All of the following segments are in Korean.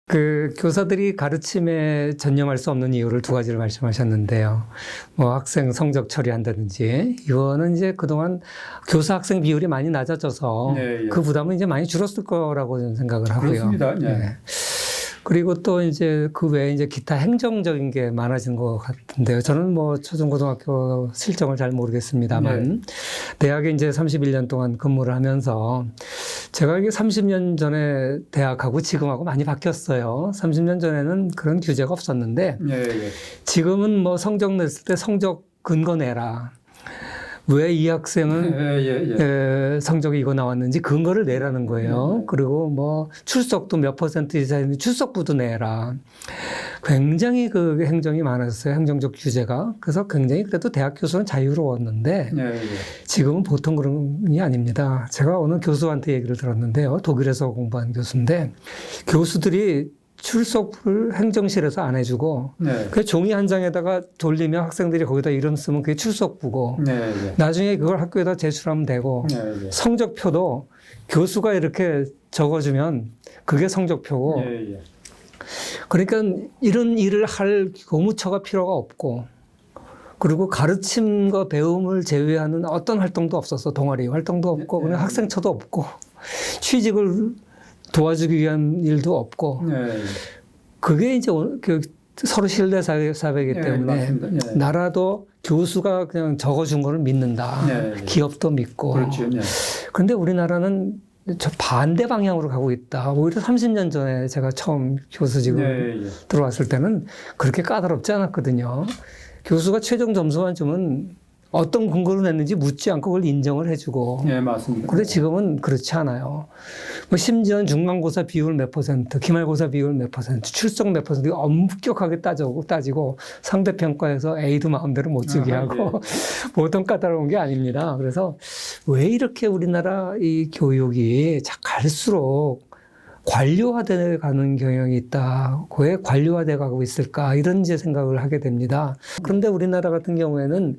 그 교사들이 가르침에 전념할 수 없는 이유를 두 가지를 말씀하셨는데요. 뭐 학생 성적 처리한다든지 이거는 이제 그동안 교사 학생 비율이 많이 낮아져서 네, 예. 그 부담은 이제 많이 줄었을 거라고 저는 생각을 하고요. 그렇습니다. 예. 네. 그리고 또 이제 그 외에 이제 기타 행정적인 게 많아진 것 같은데요. 저는 뭐 초중고등학교 실정을 잘 모르겠습니다만 대학에 이제 31년 동안 근무를 하면서 제가 이게 30년 전에 대학하고 지금하고 많이 바뀌었어요. 30년 전에는 그런 규제가 없었는데 예, 예. 지금은 뭐 성적 냈을 때 성적 근거 내라. 왜 이 학생은 성적이 이거 나왔는지 근거를 내라는 거예요. 그리고 뭐 출석도 몇 퍼센트 이상인데 출석부도 내라. 굉장히 그 행정이 많았어요. 행정적 규제가. 그래서 굉장히 그래도 대학 교수는 자유로웠는데 지금은 보통 그런 게 아닙니다. 제가 어느 교수한테 얘기를 들었는데요. 독일에서 공부한 교수인데 교수들이 출석부를 행정실에서 안 해주고 그 종이 한 장에다가 돌리면 학생들이 거기다 이름 쓰면 그게 출석부고 나중에 그걸 학교에다 제출하면 되고 성적표도 교수가 이렇게 적어주면 그게 성적표고 그러니까 이런 일을 할 교무처가 필요가 없고 그리고 가르침과 배움을 제외하는 어떤 활동도 없었어. 동아리 활동도 없고 그냥 학생처도 없고 취직을 도와주기 위한 일도 없고 그게 이제 그 서로 신뢰 사회이기 때문에 나라도 교수가 그냥 적어준 거를 믿는다. 기업도 믿고. 그렇죠. 그런데 우리나라는 저 반대 방향으로 가고 있다. 오히려 30년 전에 제가 처음 교수직을 들어왔을 때는 그렇게 까다롭지 않았거든요. 교수가 최종 점수만 주면 어떤 근거로 냈는지 묻지 않고 그걸 인정을 해주고. 예, 맞습니다. 그런데 지금은 그렇지 않아요. 뭐 심지어는 중간고사 비율 몇 퍼센트, 기말고사 비율 몇 퍼센트, 출석 몇 퍼센트 엄격하게 따지고 상대평가에서 A도 마음대로 못 주게 하고 보통 까다로운 게 아닙니다. 그래서 왜 이렇게 우리나라 이 교육이 갈수록 관료화돼 가는 경향이 있다. 왜 관료화돼 가고 있을까? 이런 이제 생각을 하게 됩니다. 그런데 우리나라 같은 경우에는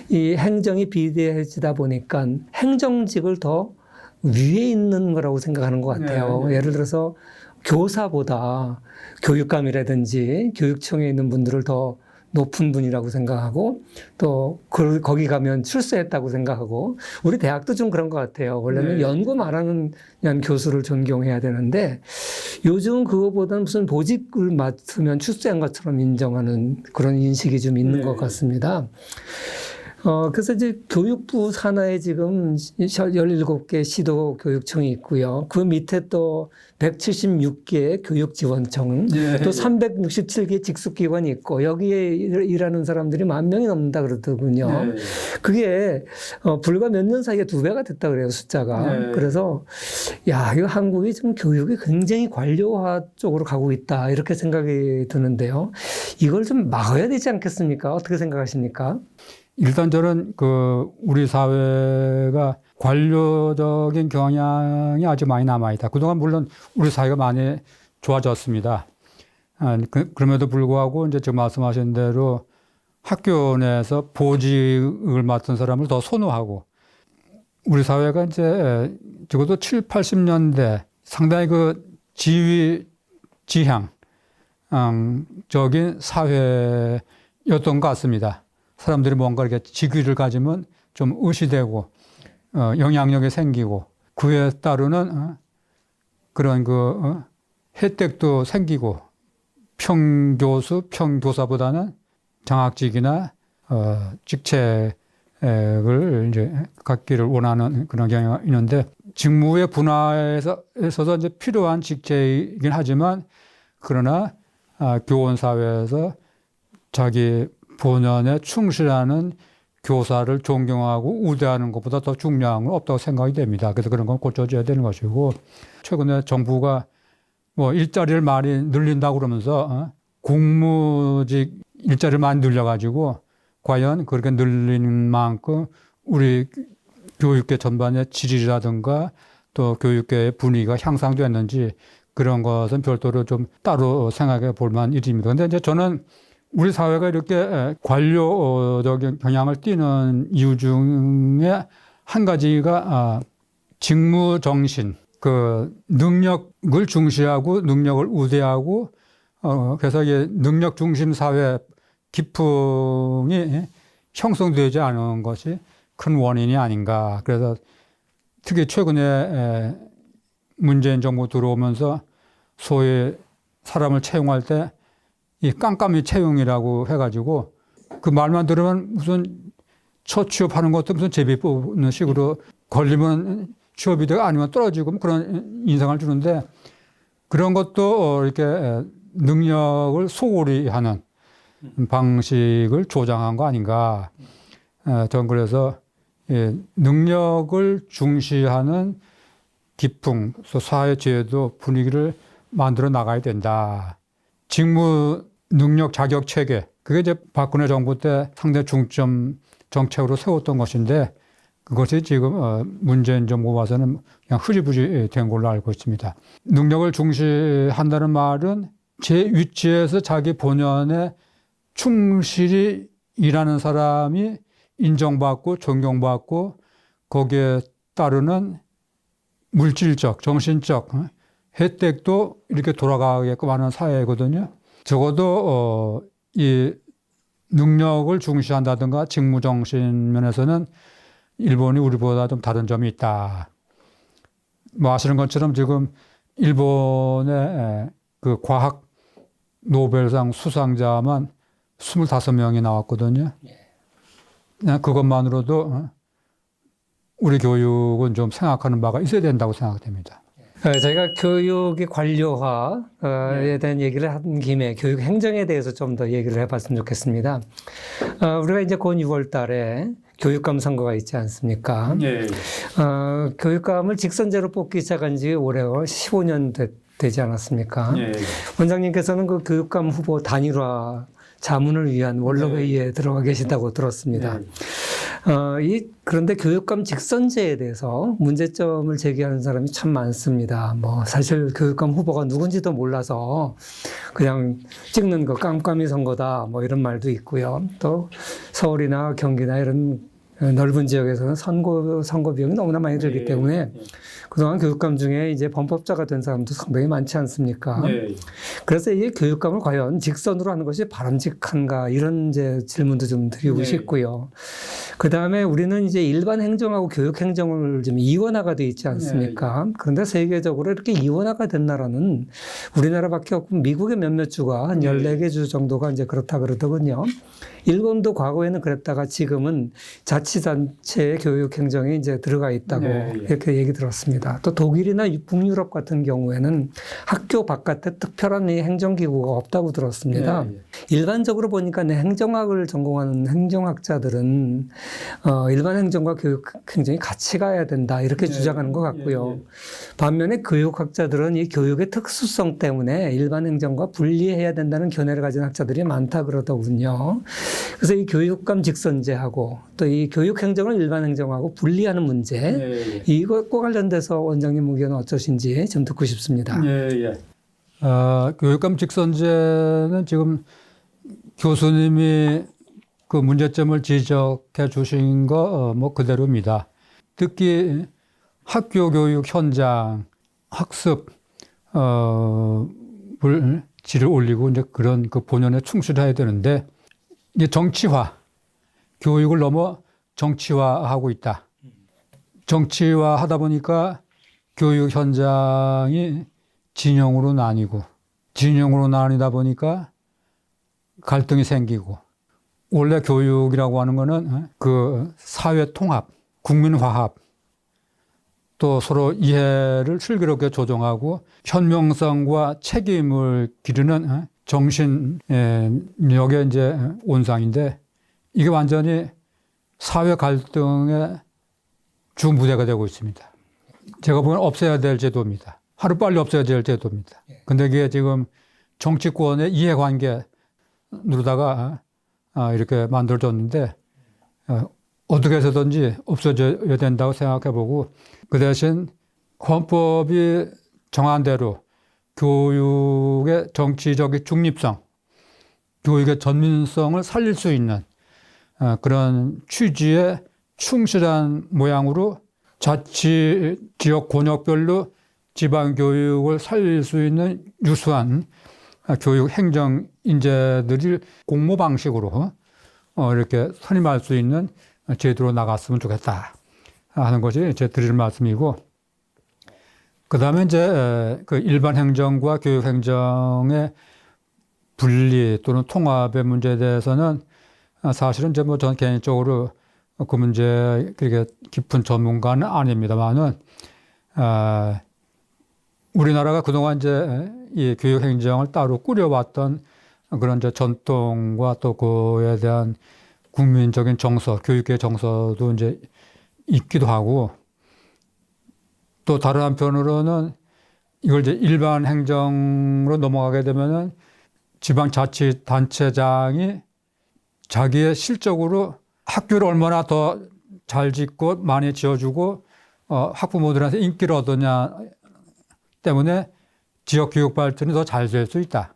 이 행정이 비대해지다 보니까 행정직을 더 위에 있는 거라고 생각하는 것 같아요. 예를 들어서 교사보다 교육감이라든지 교육청에 있는 분들을 더 높은 분이라고 생각하고 또 거기 가면 출세했다고 생각하고 우리 대학도 좀 그런 것 같아요. 원래는 연구 말하는 교수를 존경해야 되는데 요즘은 그거보다는 무슨 보직을 맡으면 출세한 것처럼 인정하는 그런 인식이 좀 있는 것 같습니다. 그래서 이제 교육부 산하에 지금 17개 시도 교육청이 있고요. 그 밑에 또 176개 교육지원청, 또 367개 직속기관이 있고, 여기에 일하는 사람들이 10,000명이 넘는다 그러더군요. 그게 불과 몇 년 사이에 2배가 됐다 그래요, 숫자가. 그래서, 야, 이거 한국이 좀 교육이 굉장히 관료화 쪽으로 가고 있다, 이렇게 생각이 드는데요. 이걸 좀 막아야 되지 않겠습니까? 어떻게 생각하십니까? 일단 저는 우리 사회가 관료적인 경향이 아주 많이 남아있다. 그동안 물론 우리 사회가 많이 좋아졌습니다. 그럼에도 불구하고 이제 지금 말씀하신 대로 학교 내에서 보직을 맡은 사람을 더 선호하고 우리 사회가 이제 적어도 7, 80년대 상당히 지위, 지향, 적인 사회였던 것 같습니다. 사람들이 뭔가 이렇게 직위를 가지면 좀 의시되고, 영향력이 생기고, 그에 따르는, 그런 혜택도 생기고, 평교수, 평교사보다는 장학직이나, 직책을 이제 갖기를 원하는 그런 경향이 있는데, 직무의 분화에서 있어서 이제 필요한 직책이긴 하지만, 그러나, 교원사회에서 자기 본연에 충실하는 교사를 존경하고 우대하는 것보다 더 중요한 건 없다고 생각이 됩니다. 그래서 그런 건 고쳐져야 되는 것이고 최근에 정부가 뭐 일자리를 많이 늘린다고 그러면서 공무직 일자리를 많이 늘려가지고 과연 그렇게 늘린 만큼 우리 교육계 전반의 질이라든가 또 교육계의 분위기가 향상됐는지 그런 것은 별도로 좀 따로 생각해 볼 만한 일입니다. 그런데 이제 저는 우리 사회가 이렇게 관료적인 경향을 띠는 이유 중에 한 가지가 직무 정신, 그 능력을 중시하고 능력을 우대하고 그래서 이게 능력 중심 사회 기풍이 형성되지 않은 것이 큰 원인이 아닌가. 그래서 특히 최근에 문재인 정부 들어오면서 소위 사람을 채용할 때 이 깜깜이 채용이라고 해가지고 그 말만 들으면 무슨 첫 취업하는 것도 무슨 제비 뽑는 식으로 걸리면 취업이 되고 아니면 떨어지고 그런 인상을 주는데 그런 것도 이렇게 능력을 소홀히 하는 방식을 조장한 거 아닌가. 전 그래서 능력을 중시하는 기풍, 사회 제도 분위기를 만들어 나가야 된다. 직무 능력 자격 체계, 그게 이제 박근혜 정부 때 상대 중점 정책으로 세웠던 것인데 그것이 지금 문재인 정부 와서는 그냥 흐지부지 된 걸로 알고 있습니다. 능력을 중시한다는 말은 제 위치에서 자기 본연에 충실히 일하는 사람이 인정받고 존경받고 거기에 따르는 물질적, 정신적 혜택도 이렇게 돌아가게끔 하는 사회거든요. 적어도 이 능력을 중시한다든가 직무정신 면에서는 일본이 우리보다 좀 다른 점이 있다. 뭐 아시는 것처럼 지금 일본의 그 과학 노벨상 수상자만 25명이 나왔거든요. 그냥 그것만으로도 우리 교육은 좀 생각하는 바가 있어야 된다고 생각됩니다. 저희가 교육의 관료화에 대한 얘기를 한 김에 교육 행정에 대해서 좀 더 얘기를 해봤으면 좋겠습니다. 우리가 이제 곧 6월 달에 교육감 선거가 있지 않습니까? 네. 교육감을 직선제로 뽑기 시작한 지 올해 15년 되지 않았습니까? 네. 원장님께서는 그 교육감 후보 단일화 자문을 위한 원로회의에 들어가 계시다고 들었습니다. 네. 그런데 교육감 직선제에 대해서 문제점을 제기하는 사람이 참 많습니다. 뭐, 사실 교육감 후보가 누군지도 몰라서 그냥 찍는 거 깜깜이 선거다, 뭐 이런 말도 있고요. 또 서울이나 경기나 이런 넓은 지역에서는 선거 비용이 너무나 많이 들기 때문에 그동안 교육감 중에 이제 범법자가 된 사람도 상당히 많지 않습니까? 그래서 이 교육감을 과연 직선으로 하는 것이 바람직한가 이런 이제 질문도 좀 드리고 싶고요. 그 다음에 우리는 이제 일반 행정하고 교육 행정을 좀 이원화가 돼 있지 않습니까? 그런데 세계적으로 이렇게 이원화가 된 나라는 우리나라밖에 없고 미국의 몇몇 주가 한 14개 주 정도가 이제 그렇다 그러더군요. 일본도 과거에는 그랬다가 지금은 자치단체의 교육 행정이 이제 들어가 있다고 이렇게 얘기 들었습니다. 또 독일이나 북유럽 같은 경우에는 학교 바깥에 특별한 이 행정기구가 없다고 들었습니다. 일반적으로 보니까 행정학을 전공하는 행정학자들은 일반 행정과 교육 행정이 같이 가야 된다 이렇게 주장하는 것 같고요. 반면에 교육학자들은 이 교육의 특수성 때문에 일반 행정과 분리해야 된다는 견해를 가진 학자들이 많다 그러더군요. 그래서 이 교육감 직선제하고 또 이 교육 행정을 일반 행정하고 분리하는 문제 이것과 관련돼서 원장님 의견은 어떠신지 좀 듣고 싶습니다. 교육감 직선제는 지금 교수님이 그 문제점을 지적해 주신 거 뭐 그대로입니다. 특히 학교 교육 현장 학습 질을 올리고 이제 그런 그 본연에 충실해야 되는데 이제 정치화 교육을 넘어 정치화하고 있다. 정치화하다 보니까 교육 현장이 진영으로 나뉘다 보니까 갈등이 생기고 원래 교육이라고 하는 거는 그 사회 통합, 국민 화합, 또 서로 이해를 슬기롭게 조정하고 현명성과 책임을 기르는 정신력의 이제 온상인데 이게 완전히 사회 갈등의 주 무대가 되고 있습니다. 제가 보기엔 없애야 될 제도입니다. 하루빨리 없애야 될 제도입니다. 근데 이게 지금 정치권의 이해관계로다가 이렇게 만들어졌는데 어떻게 해서든지 없어져야 된다고 생각해보고 그 대신 헌법이 정한 대로 교육의 정치적인 중립성, 교육의 전민성을 살릴 수 있는 그런 취지에 충실한 모양으로 자치 지역 권역별로 지방 교육을 살릴 수 있는 유수한 교육 행정 인재들을 공모 방식으로 이렇게 선임할 수 있는 제도로 나갔으면 좋겠다 하는 것이 제 드릴 말씀이고, 그 다음에 이제 그 일반 행정과 교육 행정의 분리 또는 통합의 문제에 대해서는 사실은 이제 뭐 전 개인적으로 그 문제에 그렇게 깊은 전문가는 아닙니다만은, 우리나라가 그동안 이제 이 교육 행정을 따로 꾸려왔던 그런 이제 전통과 또 그에 대한 국민적인 정서, 교육의 정서도 이제 있기도 하고, 또 다른 한편으로는 이걸 이제 일반 행정으로 넘어가게 되면은 지방자치단체장이 자기의 실적으로 학교를 얼마나 더 잘 짓고 많이 지어주고 학부모들한테 인기를 얻느냐 때문에 지역 교육 발전이 더 잘 될 수 있다.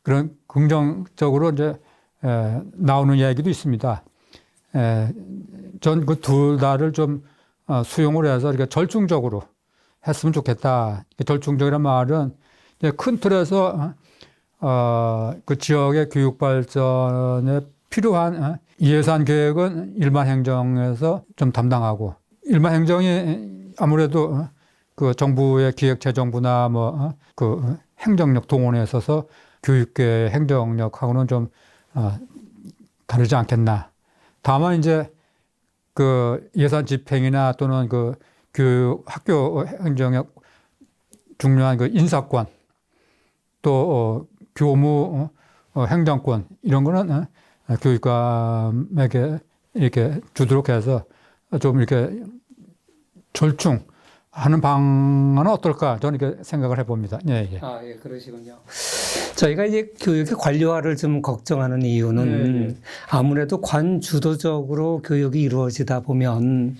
그런 긍정적으로 이제 나오는 이야기도 있습니다. 전 그 둘 다를 좀 수용을 해서 이렇게 절충적으로 했으면 좋겠다. 절충적이란 말은 이제 큰 틀에서 그 지역의 교육 발전에 필요한 예산 계획은 일반 행정에서 좀 담당하고, 일반 행정이 아무래도 그 정부의 기획재정부나 뭐 그 행정력 동원에 있어서 교육계 행정력하고는 좀 다르지 않겠나. 다만 이제 그 예산 집행이나 또는 그 교육 학교 행정의 중요한 그 인사권 또 교무 행정권 이런 거는 교육감에게 이렇게 주도록 해서 좀 이렇게 절충하는 방안은 어떨까 저는 이렇게 생각을 해봅니다. 예, 예. 예, 그러시군요. 저희가 이제 교육의 관료화를 좀 걱정하는 이유는 아무래도 관주도적으로 교육이 이루어지다 보면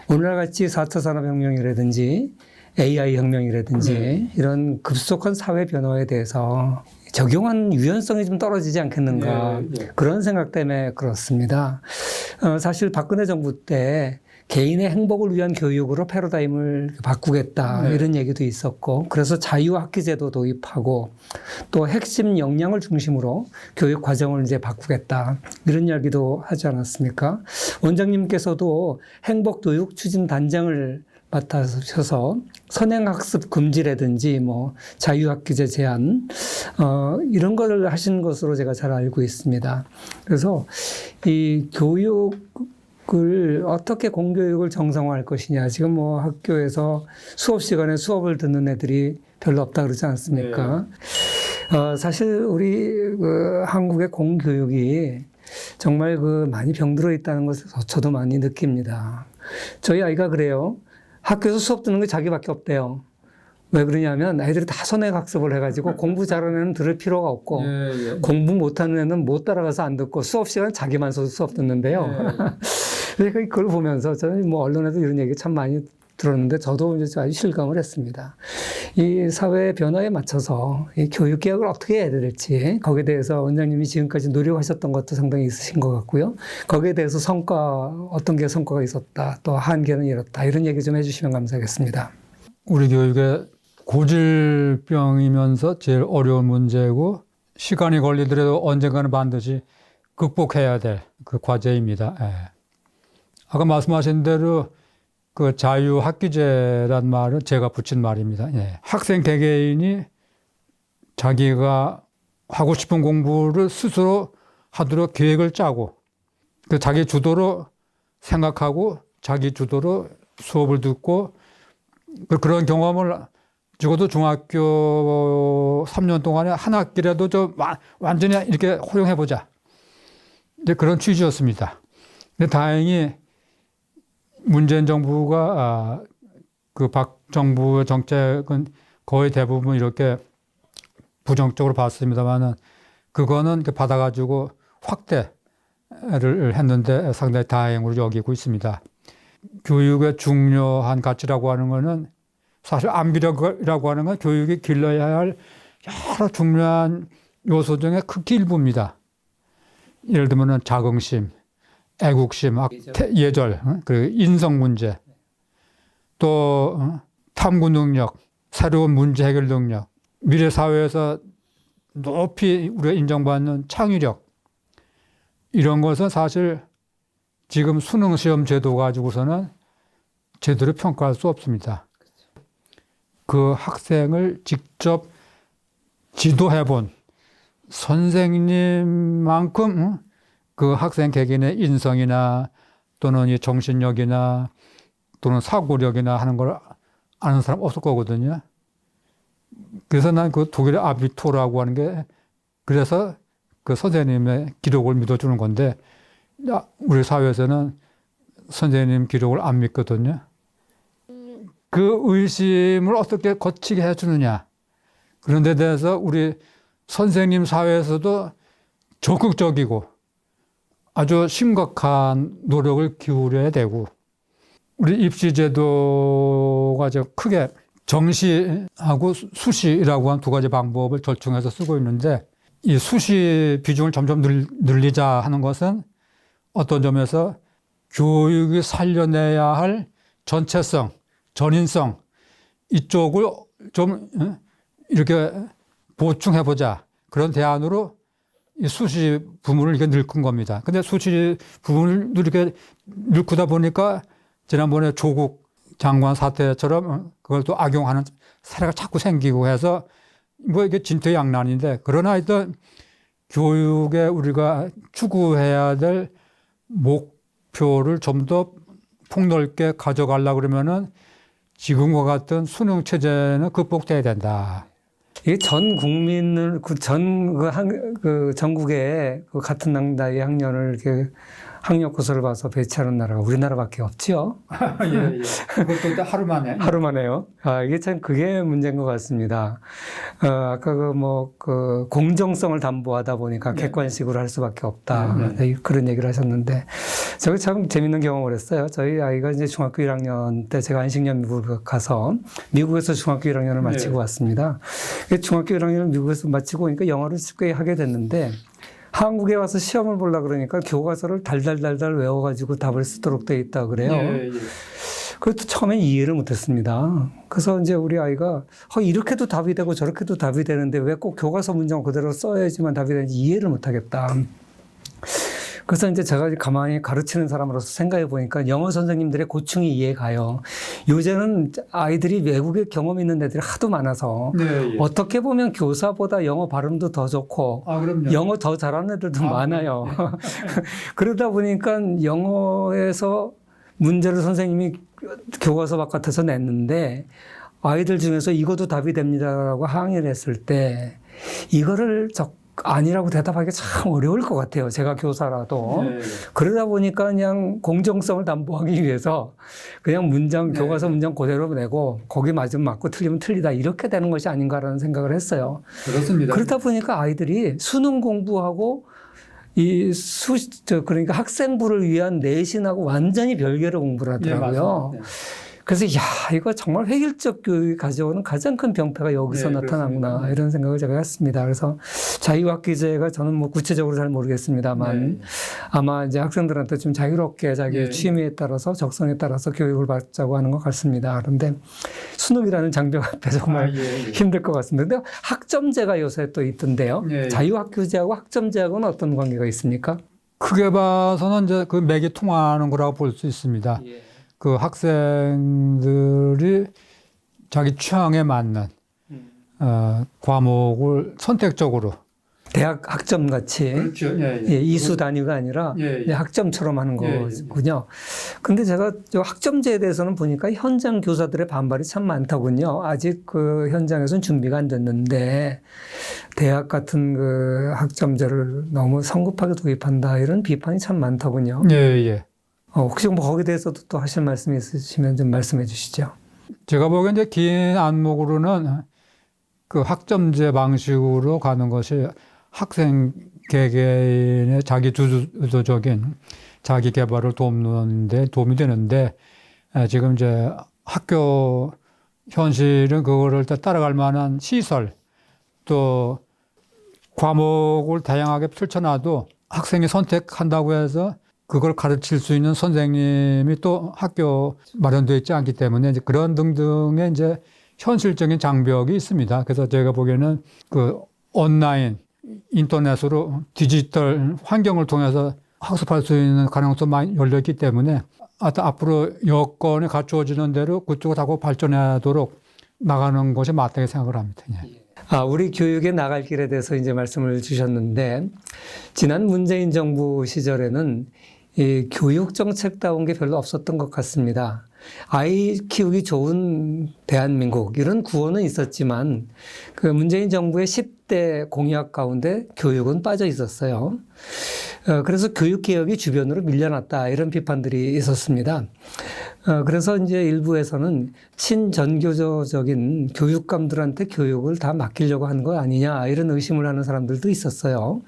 오늘날같이 4차 산업혁명이라든지 AI 혁명이라든지 이런 급속한 사회 변화에 대해서 적용한 유연성이 좀 떨어지지 않겠는가 그런 생각 때문에 그렇습니다. 사실 박근혜 정부 때 개인의 행복을 위한 교육으로 패러다임을 바꾸겠다 이런 얘기도 있었고, 그래서 자유학기제도 도입하고 또 핵심 역량을 중심으로 교육 과정을 이제 바꾸겠다 이런 이야기도 하지 않았습니까? 원장님께서도 행복교육 추진단장을 맡아셔서 선행학습 금지라든지 뭐 자유학기제 제한 이런 걸 하신 것으로 제가 잘 알고 있습니다. 그래서 이 교육을 어떻게 공교육을 정상화할 것이냐, 지금 뭐 학교에서 수업 시간에 수업을 듣는 애들이 별로 없다 그러지 않습니까? 사실 우리 그 한국의 공교육이 정말 그 많이 병들어 있다는 것을 저도 많이 느낍니다. 저희 아이가 그래요. 학교에서 수업 듣는 게 자기밖에 없대요. 왜 그러냐면 아이들이 다 선행학습을 해가지고 공부 잘하는 애는 들을 필요가 없고 공부 못하는 애는 못 따라가서 안 듣고 수업 시간은 자기만 수업 듣는데요. 그러니까 그걸 보면서 저는 뭐 언론에도 이런 얘기 참 많이 들었는데 저도 이제 아주 실감을 했습니다. 이 사회 변화에 맞춰서 이 교육 개혁을 어떻게 해야 될지 거기에 대해서 원장님이 지금까지 노력하셨던 것도 상당히 있으신 것 같고요. 거기에 대해서 어떤 게 성과가 있었다, 또 한계는 이렇다 이런 얘기 좀 해주시면 감사하겠습니다. 우리 교육의 고질병이면서 제일 어려운 문제고 시간이 걸리더라도 언젠가는 반드시 극복해야 될 그 과제입니다. 아까 말씀하신 대로 그 자유학기제란 말은 제가 붙인 말입니다. 학생 개개인이 자기가 하고 싶은 공부를 스스로 하도록 계획을 짜고 그 자기 주도로 생각하고 자기 주도로 수업을 듣고 그런 경험을 적어도 중학교 3년 동안에 한 학기라도 좀 완전히 이렇게 활용해보자. 이제 그런 취지였습니다. 근데 다행히 문재인 정부가 그 박 정부의 정책은 거의 대부분 이렇게 부정적으로 봤습니다만은 그거는 이렇게 받아가지고 확대를 했는데 상당히 다행으로 여기고 있습니다. 교육의 중요한 가치라고 하는 거는 사실 암기력이라고 하는 건 교육이 길러야 할 여러 중요한 요소 중에 극히 일부입니다. 예를 들면 자긍심, 애국심, 예절, 그리고 인성 문제, 또 탐구 능력, 새로운 문제 해결 능력, 미래 사회에서 높이 우리가 인정받는 창의력, 이런 것은 사실 지금 수능 시험 제도 가지고서는 제대로 평가할 수 없습니다. 그 학생을 직접 지도해 본 선생님만큼 그 학생 개개인의 인성이나 또는 이 정신력이나 또는 사고력이나 하는 걸 아는 사람 없을 거거든요. 그래서 난 그 독일의 아비토라고 하는 게 그래서 그 선생님의 기록을 믿어주는 건데 우리 사회에서는 선생님 기록을 안 믿거든요. 그 의심을 어떻게 거치게 해주느냐. 그런 데 대해서 우리 선생님 사회에서도 적극적이고 아주 심각한 노력을 기울여야 되고, 우리 입시제도가 크게 정시하고 수시라고 한 두 가지 방법을 절충해서 쓰고 있는데, 이 수시 비중을 점점 늘리자 하는 것은 어떤 점에서 교육이 살려내야 할 전체성, 전인성, 이쪽을 좀 이렇게 보충해보자. 그런 대안으로 이 수시 부문을 이렇게 늙은 겁니다. 근데 수시 부문을 이렇게 늙다 보니까 지난번에 조국 장관 사태처럼 그걸 또 악용하는 사례가 자꾸 생기고 해서 뭐 이게 진퇴양난인데, 그러나 하여튼 교육에 우리가 추구해야 될 목표를 좀 더 폭넓게 가져가려고 그러면은 지금과 같은 수능 체제는 극복돼야 된다. 이게 전 국민을 전국에 그 같은 나이 학년을 이렇게 학력 고사를 봐서 배치하는 나라가 우리나라밖에 없죠. 예, 예. 그것도 하루 만에. 하루 만에요. 이게 참 그게 문제인 것 같습니다. 아까 그 공정성을 담보하다 보니까 객관식으로 할 수밖에 없다. 네, 그런 얘기를 하셨는데, 저게 참 재밌는 경험을 했어요. 저희 아이가 이제 중학교 1학년 때 제가 안식년 미국에 가서 미국에서 중학교 1학년을 마치고 왔습니다. 중학교 1학년을 미국에서 마치고 오니까 영어를 쉽게 하게 됐는데, 한국에 와서 시험을 보려고 그러니까 교과서를 달달달달 외워가지고 답을 쓰도록 돼 있다 그래요. 예, 예. 그것도 처음엔 이해를 못했습니다. 그래서 이제 우리 아이가 이렇게도 답이 되고 저렇게도 답이 되는데 왜 꼭 교과서 문장 그대로 써야지만 답이 되는지 이해를 못하겠다. 그래서 이제 제가 가만히 가르치는 사람으로서 생각해 보니까 영어 선생님들의 고충이 이해가요. 요새는 아이들이 외국에 경험 있는 애들이 하도 많아서 네, 예. 어떻게 보면 교사보다 영어 발음도 더 좋고 영어 더 잘하는 애들도 많아요. 네. 그러다 보니까 영어에서 문제를 선생님이 교과서 바깥에서 냈는데 아이들 중에서 이것도 답이 됩니다라고 항의를 했을 때 이거를 아니라고 대답하기가 참 어려울 것 같아요. 제가 교사라도. 네. 그러다 보니까 그냥 공정성을 담보하기 위해서 그냥 문장, 교과서 문장 그대로 내고 거기 맞으면 맞고 틀리면 틀리다 이렇게 되는 것이 아닌가라는 생각을 했어요. 그렇습니다. 그러다 보니까 아이들이 수능 공부하고 그러니까 학생부를 위한 내신하고 완전히 별개로 공부를 하더라고요. 네, 그래서 이거 정말 획일적 교육이 가져오는 가장 큰 병폐가 여기서 나타나구나 그렇습니다. 이런 생각을 제가 했습니다. 그래서 자유학기제가 저는 구체적으로 잘 모르겠습니다만 아마 이제 학생들한테 좀 자유롭게 자기 취미에 따라서 적성에 따라서 교육을 받자고 하는 것 같습니다. 그런데 수능이라는 장벽 앞에 정말 힘들 것 같습니다. 근데 학점제가 요새 또 있던데요. 자유학기제하고 학점제하고는 어떤 관계가 있습니까? 크게 봐서는 이제 그 맥이 통하는 거라고 볼 수 있습니다. 그 학생들이 자기 취향에 맞는 과목을 선택적으로 대학 학점 같이 그렇죠. 이수 단위가 아니라 학점처럼 하는 거군요. 근데 제가 학점제에 대해서는 보니까 현장 교사들의 반발이 참 많더군요. 아직 그 현장에서는 준비가 안 됐는데 대학 같은 그 학점제를 너무 성급하게 도입한다 이런 비판이 참 많더군요. 혹시 거기에 대해서도 또 하실 말씀이 있으시면 좀 말씀해 주시죠. 제가 보기엔 이제 긴 안목으로는 그 학점제 방식으로 가는 것이 학생 개개인의 자기 주도적인 자기 개발을 돕는 데 도움이 되는데, 지금 이제 학교 현실은 그거를 따라갈 만한 시설 또 과목을 다양하게 펼쳐놔도 학생이 선택한다고 해서 그걸 가르칠 수 있는 선생님이 또 학교 마련되어 있지 않기 때문에 이제 그런 등등의 이제 현실적인 장벽이 있습니다. 그래서 제가 보기에는 그 온라인, 인터넷으로 디지털 환경을 통해서 학습할 수 있는 가능성이 많이 열렸기 때문에 앞으로 여건이 갖추어지는 대로 그쪽으로 자꾸 발전하도록 나가는 것이 맞다고 생각을 합니다. 예. 우리 교육에 나갈 길에 대해서 이제 말씀을 주셨는데, 지난 문재인 정부 시절에는 이 교육 정책다운 게 별로 없었던 것 같습니다. 아이 키우기 좋은 대한민국 이런 구호는 있었지만 그 문재인 정부의 10대 공약 가운데 교육은 빠져 있었어요. 그래서 교육개혁이 주변으로 밀려났다 이런 비판들이 있었습니다. 그래서 이제 일부에서는 친전교조적인 교육감들한테 교육을 다 맡기려고 하는 거 아니냐 이런 의심을 하는 사람들도 있었어요.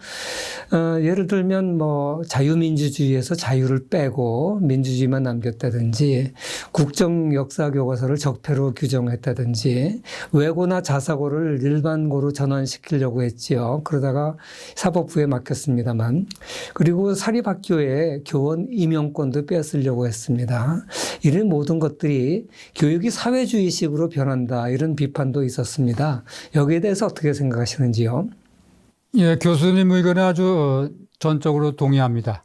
예를 들면 뭐 자유민주주의에서 자유를 빼고 민주주의만 남겼다든지 국정 역사 교과서를 적폐로 규정했다든지 외고나 자사고를 일반고로 전환시키려고 했지요. 그러다가 사법부에 맡겼습니다만, 그리고 사립학교의 교원 임용권도 뺏으려고 했습니다. 이런 모든 것들이 교육이 사회주의식으로 변한다 이런 비판도 있었습니다. 여기에 대해서 어떻게 생각하시는지요? 예, 교수님 의견에 아주 전적으로 동의합니다.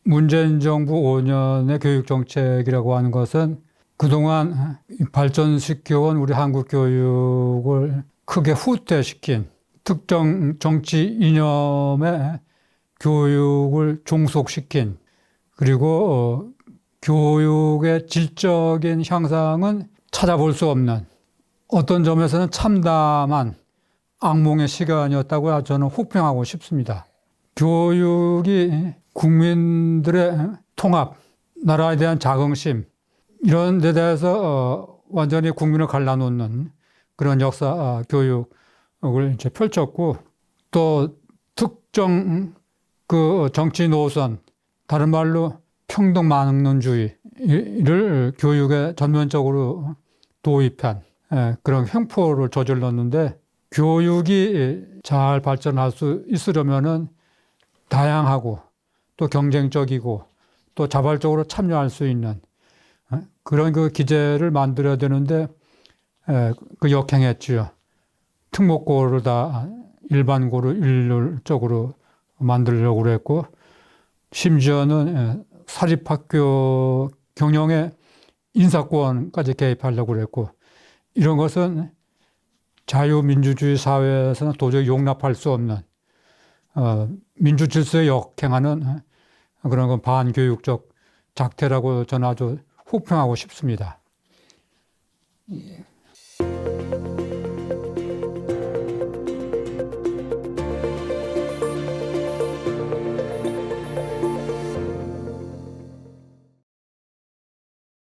문재인 정부 5년의 교육정책이라고 하는 것은 그동안 발전시켜온 우리 한국 교육을 크게 후퇴시킨 특정 정치 이념의 교육을 종속시킨, 그리고 교육의 질적인 향상은 찾아볼 수 없는, 어떤 점에서는 참담한 악몽의 시간이었다고 저는 혹평하고 싶습니다. 교육이 국민들의 통합, 나라에 대한 자긍심, 이런 데 대해서 완전히 국민을 갈라놓는 그런 역사 교육을 이제 펼쳤고, 또 특정 그 정치 노선, 다른 말로 평등만능주의를 교육에 전면적으로 도입한 그런 횡포를 저질렀는데, 교육이 잘 발전할 수 있으려면은 다양하고 또 경쟁적이고 또 자발적으로 참여할 수 있는 그런 그 기제를 만들어야 되는데 그 역행했지요. 특목고를 다 일반고로 일률적으로 만들려고 그랬고, 심지어는 사립학교 경영에 인사권까지 개입하려고 그랬고, 이런 것은 자유민주주의 사회에서는 도저히 용납할 수 없는 민주 질서에 역행하는 그런 건 반교육적 작태라고 저는 아주 혹평하고 싶습니다. 예.